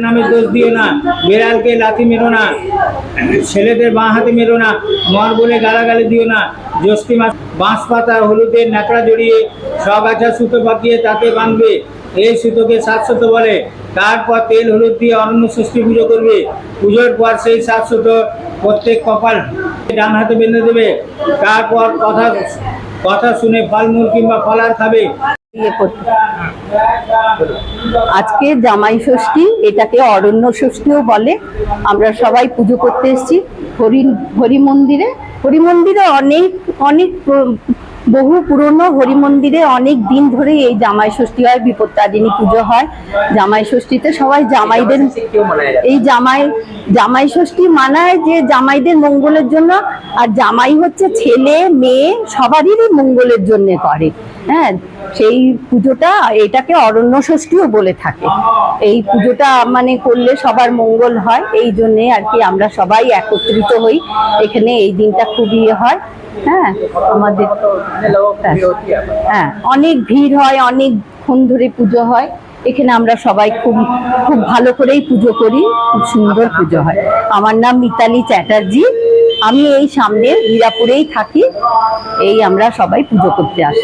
নামে দোষ দিও না, বিড়ালকে লাথি মেরো না, ছেলেদের বাঁ হাতে মেরো না, মর বলে গালাগালি দিও না। জ্যৈষ্ঠী মাস বাঁশ পাতা হলুদের ন্যাকড়া জড়িয়ে সগাছা সুতো পাকিয়ে তাতে বাঁধবে, এই সুতোকে সাতশত বলে। তারপর তেল হলুদ দিয়ে অরণ্য ষষ্ঠী পুজো করবে। পুজোর পর সেই সাতশত প্রত্যেক কপাল ডান হাতে বেঁধে দেবে। তারপর কথা শুনে ফলমূল কিংবা ফলার খাবে। আজকে জামাই ষষ্ঠী, এটাকে অরণ্য ষষ্ঠীও বলে। আমরা সবাই পুজো করতে এসেছি হরি মন্দিরে। হরি মন্দিরে অনেক অনেক বহু পুরনো হরি মন্দিরে অনেক দিন ধরে এই জামাই ষষ্ঠী হয়, বিপত্তারিণী পুজো হয়। জামাই ষষ্ঠীতে সবাই জামাইদের এই জামাই ষষ্ঠী মানায় যে জামাইদের মঙ্গলের জন্য, আর জামাই হচ্ছে ছেলে মেয়ে সবারই মঙ্গলের জন্য করে। হ্যাঁ, সেই পুজোটা, এটাকে অরণ্য ষষ্ঠীও বলে থাকে। এই পুজোটা মানে করলে সবার মঙ্গল হয়, এই জন্যে আর কি আমরা সবাই একত্রিত হই এখানে। এই দিনটা খুবই হ্যাঁ আমাদের অনেক ভিড় হয়, অনেকক্ষণ ধরে পুজো হয় এখানে। আমরা সবাই খুব খুব ভালো করেই পুজো করি, খুব সুন্দর পুজো হয়। আমার নাম মিতালি চ্যাটার্জি, আমি এই সামনে হীরাপুরেই থাকি। এই আমরা সবাই পুজো করতে আসি।